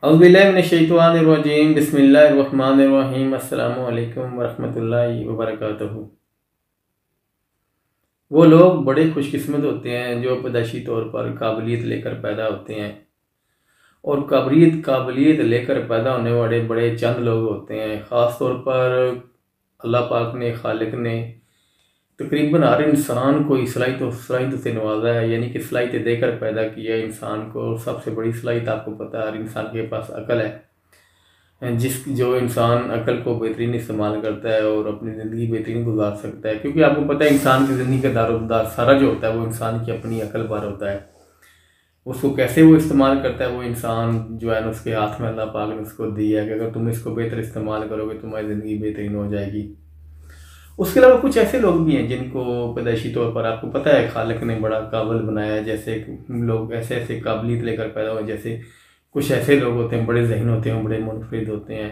औज़ुबिल्लाहिमिनश्शैतानिर्रजीम बिस्मिल्लाहिर्रहमानिर्रहीम अस्सलामु अलैकुम वरहमतुल्लाहि वबरकातुहू। वो लोग बड़े खुशकिस्मत होते हैं जो पैदाइशी तौर पर काबिलियत लेकर पैदा होते हैं, और काबिलियत लेकर पैदा होने वाले बड़े चंद लोग होते हैं। ख़ास तौर पर अल्लाह पाक ने, खालिक ने तकरीबन हर इंसान को सलाहियत से नवाजा है, यानी कि सलाहियत देकर पैदा किया है इंसान को। सबसे बड़ी सलाहियत आपको पता है, हर इंसान के पास अकल है। जो इंसान अकल को बेहतरीन इस्तेमाल करता है और अपनी ज़िंदगी बेहतरीन गुजार सकता है, क्योंकि आपको पता है इंसान की ज़िंदगी का दारोमदार सारा जो होता है वो इंसान की अपनी अकल पर होता है। उसको कैसे वो इस्तेमाल करता है वो इंसान जो है ना, उसके हाथ में अल्लाह पाक ने उसको दिया है कि अगर तुम इसको बेहतर इस्तेमाल करोगे तुम्हारी ज़िंदगी बेहतरीन हो जाएगी। उसके अलावा कुछ ऐसे लोग भी हैं जिनको पैदाइशी तौर पर आपको पता है खालिक ने बड़ा काबिल बनाया है। जैसे लोग ऐसे ऐसे काबिलियत लेकर पैदा हुए, जैसे कुछ ऐसे लोग होते हैं बड़े जहन होते हैं, बड़े मुनफरिद होते हैं,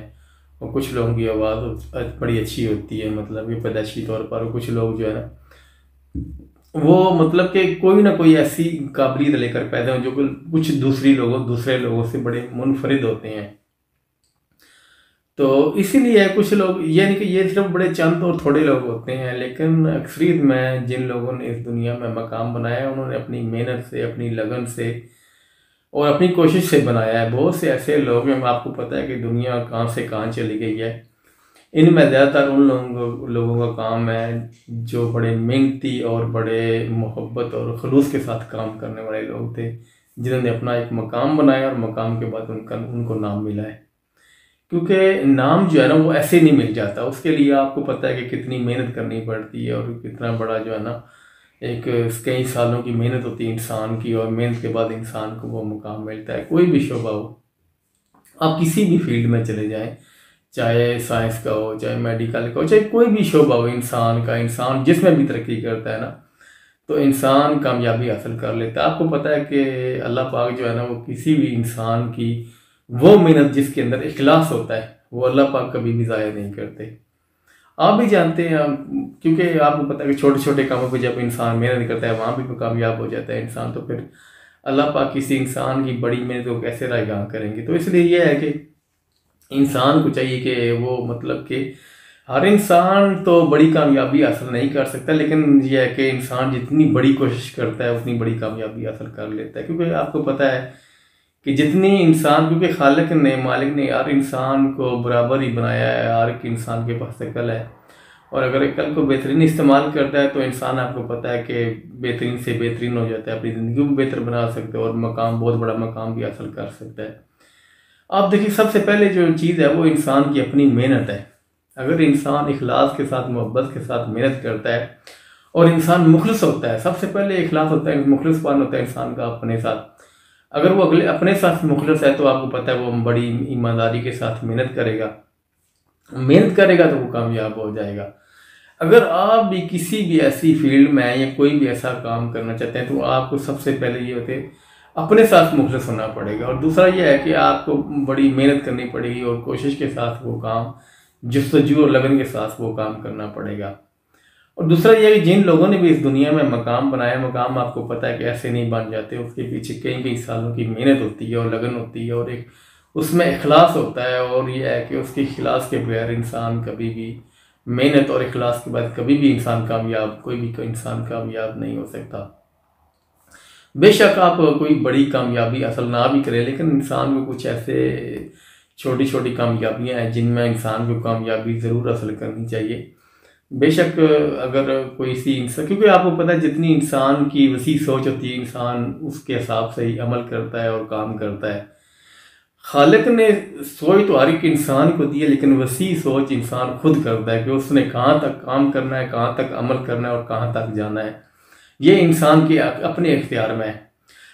और कुछ लोगों की आवाज़ बड़ी अच्छी होती है, मतलब ये पैदाइशी तौर पर। और कुछ लोग जो है ना वो मतलब कि कोई ना कोई ऐसी काबिलियत लेकर पैदा हो जो कुछ दूसरे लोगों से बड़े मुनफरिद होते हैं। तो इसीलिए कुछ लोग, यानी कि ये सिर्फ बड़े चंद और थोड़े लोग होते हैं, लेकिन अक्सरियत में जिन लोगों ने इस दुनिया में मकाम बनाया है उन्होंने अपनी मेहनत से, अपनी लगन से और अपनी कोशिश से बनाया है। बहुत से ऐसे लोग हैं, आपको पता है कि दुनिया कहाँ से कहाँ चली गई है। इनमें ज़्यादातर उन लोगों का काम है जो बड़े मेहनती और बड़े मोहब्बत और खलूस के साथ काम करने वाले लोग थे, जिन्होंने अपना एक मकाम बनाया और मकाम के बाद उनको नाम मिला है। क्योंकि नाम जो है ना वो ऐसे नहीं मिल जाता, उसके लिए आपको पता है कि कितनी मेहनत करनी पड़ती है और कितना बड़ा जो है ना एक कई सालों की मेहनत होती है इंसान की, और मेहनत के बाद इंसान को वो मुकाम मिलता है। कोई भी शोबा हो, आप किसी भी फील्ड में चले जाएं, चाहे साइंस का हो, चाहे मेडिकल का हो, चाहे कोई भी शोबा हो इंसान जिसमें भी तरक्की करता है ना तो इंसान कामयाबी हासिल कर लेता है। आपको पता है कि अल्लाह पाक जो है ना वो किसी भी इंसान की वो मेहनत जिसके अंदर इखलास होता है वो अल्लाह पाक कभी भी ज़ाया नहीं करते। आप भी जानते हैं, क्योंकि आपको पता है कि छोटे छोटे कामों पे जब इंसान मेहनत करता है वहाँ भी कामयाब हो जाता है इंसान, तो फिर अल्लाह पाक किसी इंसान की बड़ी मेहनत को कैसे रायगां करेंगे। तो इसलिए यह है कि इंसान को चाहिए कि वो मतलब कि हर इंसान तो बड़ी कामयाबी हासिल नहीं कर सकता, लेकिन यह है कि इंसान जितनी बड़ी कोशिश करता है उतनी बड़ी कामयाबी हासिल कर लेता है। क्योंकि आपको पता है कि जितनी इंसान, क्योंकि खालिक ने, मालिक ने हर इंसान को बराबर ही बनाया है, हर एक इंसान के पास अकल है, और अगर अकल को बेहतरीन इस्तेमाल करता है तो इंसान आपको पता है कि बेहतरीन से बेहतरीन हो जाता है, अपनी ज़िंदगी को बेहतर बना सकता है और बहुत बड़ा मकाम भी हासिल कर सकता है। आप देखिए, सबसे पहले जो चीज़ है वो इंसान की अपनी मेहनत है। अगर इंसान इखलास के साथ, मोहब्बत के साथ मेहनत करता है और इंसान मुखलिस होता है, सबसे पहले इखलास होता है, मुखलिसपन होता है इंसान का अपने साथ। अगर वो अपने साथ मुखलिस है तो आपको पता है वो बड़ी ईमानदारी के साथ मेहनत करेगा तो वो कामयाब हो जाएगा। अगर आप भी किसी भी ऐसी फील्ड में या कोई भी ऐसा काम करना चाहते हैं तो आपको सबसे पहले ये होते अपने साथ मुखलिस होना पड़ेगा, और दूसरा ये है कि आपको बड़ी मेहनत करनी पड़ेगी और कोशिश के साथ वो काम, जस्तजू और लगन के साथ वो काम करना पड़ेगा। और दूसरा यह कि जिन लोगों ने भी इस दुनिया में मकाम बनाया, मकाम आपको पता है कि ऐसे नहीं बन जाते, उसके पीछे कई सालों की मेहनत होती है और लगन होती है और एक उसमें इखलास होता है। और यह है कि उसके इखलास के बगैर इंसान कभी भी, मेहनत और इखलास के बाद कभी भी इंसान कोई भी इंसान कामयाब नहीं हो सकता। बेशक आप कोई बड़ी कामयाबी हासिल ना भी करें, लेकिन इंसान को कुछ ऐसे छोटी छोटी कामयाबियाँ हैं जिनमें इंसान को कामयाबी ज़रूर हासिल करनी चाहिए। बेशक अगर कोई सी इंसान, क्योंकि आपको पता है जितनी इंसान की वसी सोच होती है इंसान उसके हिसाब से ही अमल करता है और काम करता है। खालिक ने सोच तो हर एक इंसान को दी है, लेकिन वसी सोच इंसान खुद करता है कि उसने कहाँ तक काम करना है, कहाँ तक अमल करना है और कहाँ तक जाना है। ये इंसान के अपने इख्तियार में है।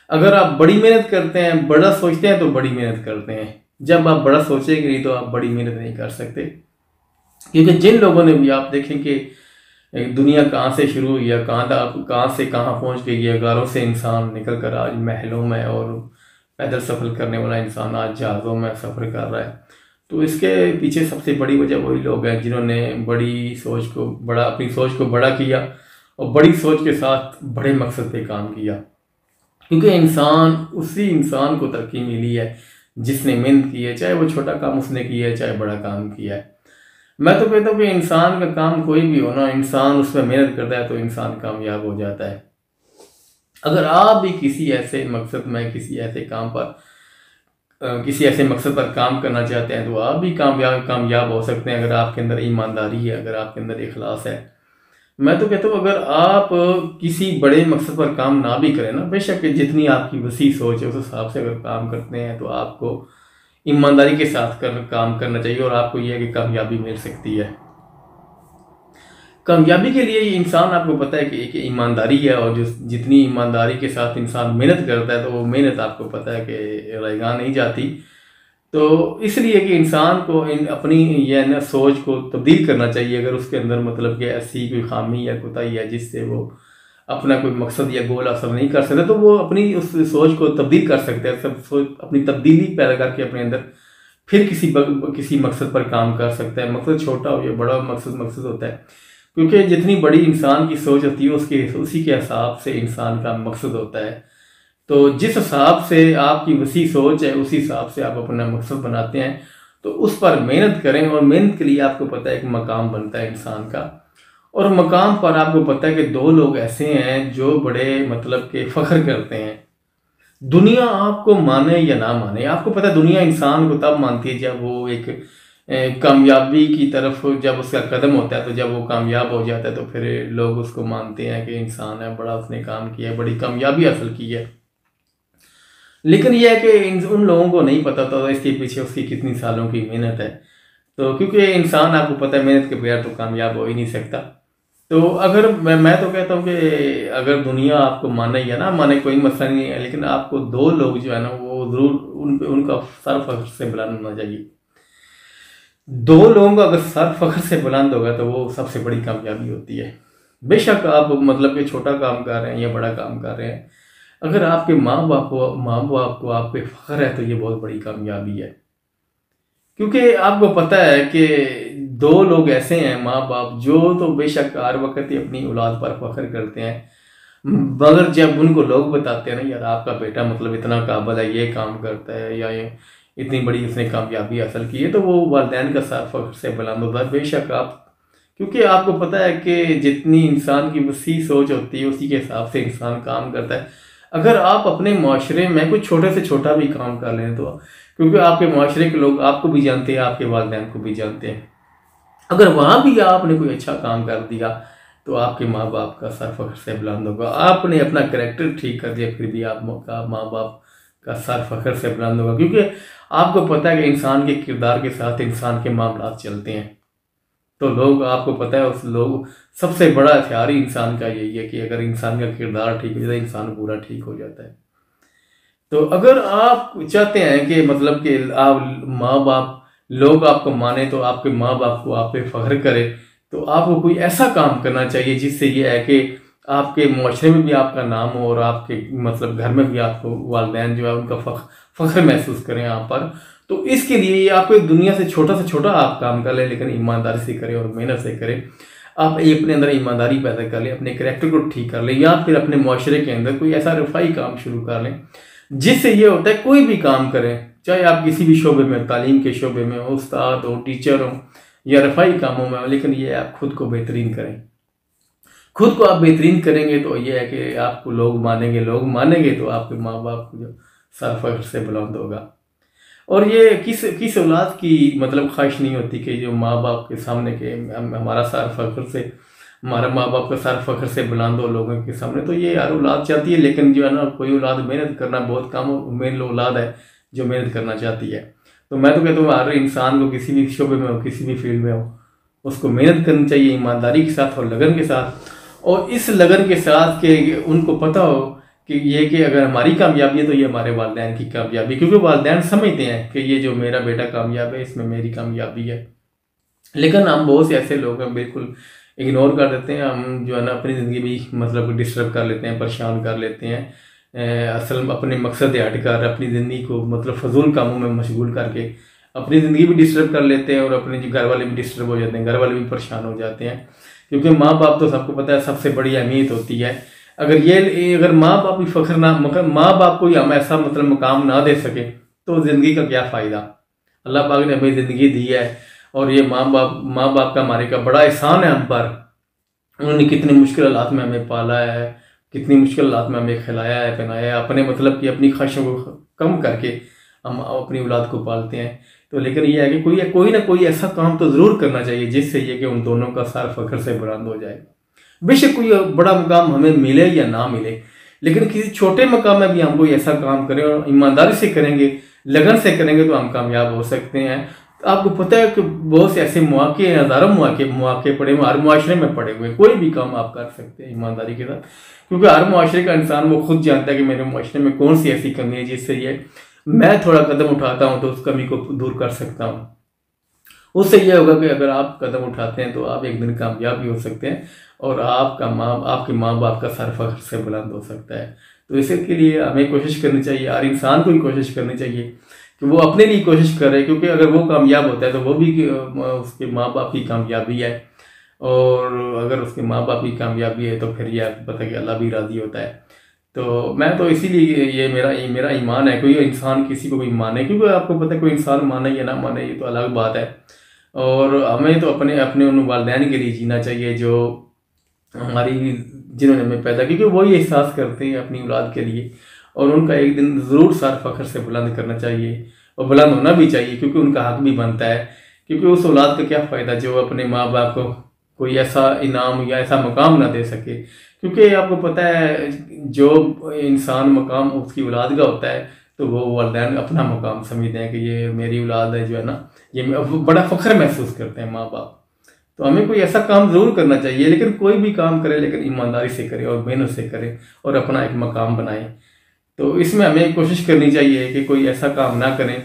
अगर आप बड़ी मेहनत करते हैं, बड़ा सोचते हैं तो बड़ी मेहनत करते हैं, जब आप बड़ा सोचेंगे नहीं तो आप बड़ी मेहनत नहीं कर सकते। क्योंकि जिन लोगों ने भी, आप देखें कि दुनिया कहाँ से शुरू हुई है, कहाँ से कहाँ पहुँच गई है, घरों से इंसान निकल कर आज महलों में, और पैदल सफ़र करने वाला इंसान आज जहाज़ों में सफ़र कर रहा है। तो इसके पीछे सबसे बड़ी वजह वही लोग हैं जिन्होंने अपनी सोच को बड़ा किया और बड़ी सोच के साथ बड़े मकसद पे काम किया। क्योंकि उसी इंसान को तरक्की मिली है जिसने मेहनत की है, चाहे वो छोटा काम उसने किया है चाहे बड़ा काम किया है। मैं तो कहता हूँ कि इंसान का काम कोई भी हो ना, इंसान उसमें मेहनत करता है तो इंसान कामयाब हो जाता है। अगर आप भी किसी ऐसे मकसद में, किसी ऐसे काम पर, किसी ऐसे मकसद पर काम करना चाहते हैं तो आप भी कामयाब हो सकते हैं, अगर आपके अंदर ईमानदारी है, अगर आपके अंदर इखलास है। मैं तो कहता हूँ अगर आप किसी बड़े मकसद पर काम ना भी करें ना, बेशक जितनी आपकी वसी सोच है उस हिसाब से अगर काम करते हैं तो आपको ईमानदारी के साथ काम करना चाहिए और आपको यह है कि कामयाबी मिल सकती है। कामयाबी के लिए इंसान, आपको पता है कि एक ईमानदारी है, और जो जितनी ईमानदारी के साथ इंसान मेहनत करता है तो वो मेहनत आपको पता है कि रैगा नहीं जाती। तो इसलिए कि इंसान को अपनी यह ना सोच को तब्दील करना चाहिए। अगर उसके अंदर मतलब कि ऐसी कोई खामी या कोताही है जिससे वो अपना कोई मकसद या गोल हासिल नहीं कर सकते, तो वो अपनी उस सोच को तब्दील कर सकते हैं। सब सोच अपनी तब्दीली पैदा करके अपने अंदर फिर किसी मकसद पर काम कर सकते हैं। मकसद छोटा हो या बड़ा, मकसद होता है, क्योंकि जितनी बड़ी इंसान की सोच होती है उसी के हिसाब से इंसान का मकसद होता है। तो जिस हिसाब से आपकी वसी सोच है उसी हिसाब से आप अपना मकसद बनाते हैं, तो उस पर मेहनत करें। और मेहनत के लिए आपको पता है कि मकाम बनता है इंसान का, और मकाम पर आपको पता है कि दो लोग ऐसे हैं जो बड़े मतलब के फख्र करते हैं। दुनिया आपको माने या ना माने, आपको पता है दुनिया इंसान को तब मानती है जब वो एक कामयाबी की तरफ जब उसका कदम होता है, तो जब वो कामयाब हो जाता है तो फिर लोग उसको मानते हैं कि इंसान है, बड़ा उसने काम किया है, बड़ी कामयाबी हासिल की है। लेकिन यह है कि उन लोगों को नहीं पता था इसके पीछे उसकी कितनी सालों की मेहनत है। तो क्योंकि इंसान, आपको पता है, मेहनत के बगैर तो कामयाब हो ही नहीं सकता। तो अगर मैं तो कहता हूँ कि अगर दुनिया आपको माने या ना माने कोई मसला नहीं है, लेकिन आपको दो लोग जो है ना वो जरूर उनका सर फख्र से बुलंद होना चाहिए। दो लोगों का अगर सर फख्र से बुलंद होगा तो वो सबसे बड़ी कामयाबी होती है। बेशक आप मतलब कि छोटा काम कर रहे हैं या बड़ा काम कर रहे हैं, अगर आपके माँ बाप को आप पे फख्र है तो ये बहुत बड़ी कामयाबी है। क्योंकि आपको पता है कि दो लोग ऐसे हैं माँ बाप जो तो बेशक हर वक्त ही अपनी औलाद पर फख्र करते हैं, मगर जब उनको लोग बताते हैं ना, यार आपका बेटा मतलब इतना काबिल है, ये काम करता है, या ये इतनी बड़ी उसने कामयाबी हासिल की है, तो वो वालिदैन का सर फख्र से बुलंद होता है। बेशक आप, क्योंकि आपको पता है कि जितनी इंसान की वसी सोच होती है उसी के हिसाब से इंसान काम करता है। अगर आप अपने माशरे में कुछ छोटे से छोटा भी काम कर लें तो, क्योंकि आपके माशरे के लोग आपको भी जानते हैं, आपके वालिदैन को भी जानते हैं, अगर वहाँ भी आपने कोई अच्छा काम कर दिया तो आपके माँ बाप का सर फख्र से बुलंद होगा। आपने अपना कैरेक्टर ठीक कर दिया फिर भी आपका माँ बाप का सर फख्र से बुलंद होगा, क्योंकि आपको पता है कि इंसान के किरदार के साथ इंसान के मामलात चलते हैं। तो लोग, आपको पता है, उस लोग सबसे बड़ा हथियार ही इंसान का यही है कि अगर इंसान का किरदार ठीक हो जाता है इंसान पूरा ठीक हो जाता है। तो अगर आप चाहते हैं कि मतलब कि आप माँ बाप लोग आपको माने, तो आपके माँ बाप को आप पे फख्र करे, तो आपको कोई ऐसा काम करना चाहिए जिससे ये है कि आपके माशरे में भी आपका नाम हो और आपके मतलब घर में भी आपको वालिदैन जो है उनका फख्र महसूस करें आप पर। तो इसके लिए आपको दुनिया से छोटा आप काम कर लें, लेकिन ईमानदारी से करें और मेहनत से करें। आप अपने अंदर ईमानदारी पैदा कर लें, अपने करैक्टर को ठीक कर लें, या फिर अपने माशरे के अंदर कोई ऐसा रफाई काम शुरू कर लें जिससे ये होता है कोई भी काम करें, चाहे आप किसी भी शोबे में, तालीम के शोबे में हो, उस्ताद हो, टीचर हो या रफाई कामों में हो, लेकिन ये आप खुद को बेहतरीन करें। खुद को आप बेहतरीन करेंगे तो ये है कि आपको लोग मानेंगे तो आपके माँ बाप को जो सर फख्र से बुलंद होगा। और ये किस औलाद की मतलब ख्वाहिश नहीं होती कि जो माँ बाप के सामने के हमारा सर फख्र से, हमारा माँ बाप का सर फख्र से बुलंद हो लोगों के सामने। तो ये हर औलाद चाहती है, लेकिन जो है ना कोई औलाद मेहनत करना बहुत कम मेन औलाद है जो मेहनत करना चाहती है। तो मैं तो कहता हूँ हर इंसान को किसी भी शोबे में हो, किसी भी फील्ड में हो, उसको मेहनत करनी चाहिए ईमानदारी के साथ और लगन के साथ। और इस लगन के साथ कि उनको पता हो कि ये कि अगर हमारी कामयाबी है तो ये हमारे वालिदैन की कामयाबी, क्योंकि वालिदैन समझते हैं कि ये जो मेरा बेटा कामयाब है इसमें मेरी कामयाबी है। लेकिन हम बहुत से ऐसे लोग हैं बिल्कुल इग्नोर कर देते हैं, हम जो है ना अपनी ज़िंदगी भी मतलब डिस्टर्ब कर लेते हैं, परेशान कर लेते हैं। असल अपने मकसद से हटकर अपनी ज़िंदगी को मतलब फजूल कामों में मशगूल करके अपनी ज़िंदगी भी डिस्टर्ब कर लेते हैं और अपने जो घर वाले भी डिस्टर्ब हो जाते हैं, घर वाले भी परेशान हो जाते हैं। क्योंकि माँ बाप तो सबको पता है सबसे बड़ी अहमियत होती है। अगर माँ बाप भी फख्र ना, मगर माँ बाप को ही हम ऐसा मतलब मकाम ना दे सके तो ज़िंदगी का क्या फ़ायदा। अल्लाह पाक ने हमें ज़िंदगी दी है और ये माँ बाप का हमारे का बड़ा एहसान है हम पर। उन्होंने कितनी मुश्किल हालात में हमें पाला है, कितनी मुश्किल हालात में हमें खिलाया है, पहनाया है, अपने मतलब की अपनी ख्वाहिशों को कम करके हम अपनी औलाद को पालते हैं। तो लेकिन ये है कि कोई ना कोई ऐसा काम तो ज़रूर करना चाहिए जिससे ये कि उन दोनों का सर फख्र से बुलंद हो जाए। बेशक कोई बड़ा मुकाम हमें मिले या ना मिले, लेकिन किसी छोटे मकाम में भी हम कोई ऐसा काम करें और ईमानदारी से करेंगे, लगन से करेंगे, तो हम कामयाब हो सकते हैं। तो आपको पता है कि बहुत से ऐसे मौके हैं, हज़ारों मौके पड़े हुए, हर मुआशरे में पड़े हुए, कोई भी काम आप कर सकते हैं ईमानदारी के साथ, क्योंकि हर मुआशरे का इंसान वो खुद जानता है कि मेरे मुआशरे में कौन सी ऐसी कमी है जिससे ये मैं थोड़ा कदम उठाता हूँ तो उस कमी को दूर कर सकता हूँ। उससे यह होगा कि अगर आप कदम उठाते हैं तो आप एक दिन कामयाब भी हो सकते हैं और आपके माँ बाप का सर फख्र से बुलंद हो सकता है। तो इसके लिए हमें कोशिश करनी चाहिए, हर इंसान को ही कोशिश करनी चाहिए कि वो अपने लिए कोशिश करे, क्योंकि अगर वो कामयाब होता है तो वो भी उसके माँ बाप की कामयाबी है, और अगर उसके माँ बाप की कामयाबी है तो फिर ये आपको पता है कि अल्लाह भी राज़ी होता है। तो मैं तो इसीलिए ये मेरा ईमान है, कोई इंसान किसी को भी माने, क्योंकि आपको पता है कोई इंसान माने या ना माने ये तो अलग बात है, और हमें तो अपने उन वालिदैन के लिए जीना चाहिए जो जिन्होंने हमें पैदा, क्योंकि वही एहसास करते हैं अपनी औलाद के लिए, और उनका एक दिन ज़रूर सर फख्र से बुलंद करना चाहिए और बुलंद होना भी चाहिए, क्योंकि उनका हक भी बनता है। क्योंकि उस औलाद का क्या फ़ायदा जो अपने माँ बाप को कोई ऐसा इनाम या ऐसा मकाम ना दे सके, क्योंकि आपको पता है जो इंसान मकाम उसकी औलाद का होता है तो वो वालिदैन अपना मकाम समझते हैं कि ये मेरी औलाद है, जो है ना, ये बड़ा फ़ख्र महसूस करते हैं माँ बाप। तो हमें कोई ऐसा काम ज़रूर करना चाहिए, लेकिन कोई भी काम करे लेकिन ईमानदारी से करे और मेहनत से करे और अपना एक मकाम बनाए। तो इसमें हमें कोशिश करनी चाहिए कि कोई ऐसा काम ना करें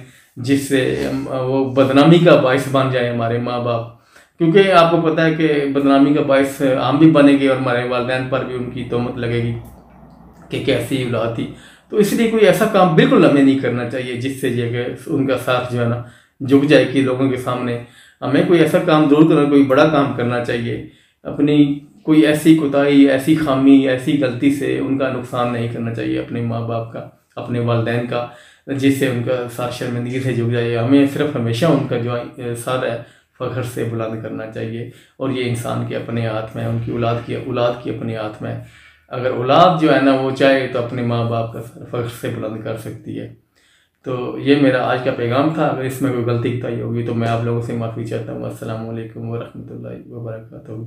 जिससे वो बदनामी का बायस बन जाए हमारे माँ बाप, क्योंकि आपको पता है कि बदनामी का बायस हम भी बनेंगे और हमारे वालिदैन पर भी उनकी तोहमत लगेगी कि कैसी औलाद थी। तो इसलिए कोई ऐसा काम बिल्कुल हमें नहीं करना चाहिए जिससे ये कि उनका साथ जो है ना झुक जाए कि लोगों के सामने। हमें कोई ऐसा काम जरूर करना, कोई बड़ा काम करना चाहिए, अपनी कोई ऐसी कोताही, ऐसी खामी, ऐसी गलती से उनका नुकसान नहीं करना चाहिए अपने माँ बाप का, अपने वालिदैन का, जिससे उनका सर शर्मिंदगी से झुक जाए। हमें सिर्फ हमेशा उनका जो सर है फख्र से बुलंद करना चाहिए, और ये इंसान के अपने हाथ में है, उनकी औलाद की अपने हाथ में है। अगर औलाद जो है ना वो चाहे तो अपने माँ बाप का सर फख्र से बुलंद कर सकती है। तो ये मेरा आज का पैगाम था। अगर इसमें कोई गलती बताई होगी तो मैं आप लोगों से माफ़ी चाहता हूँ। अस्सलाम वालेकुम व रहमतुल्लाहि व बरकातहू।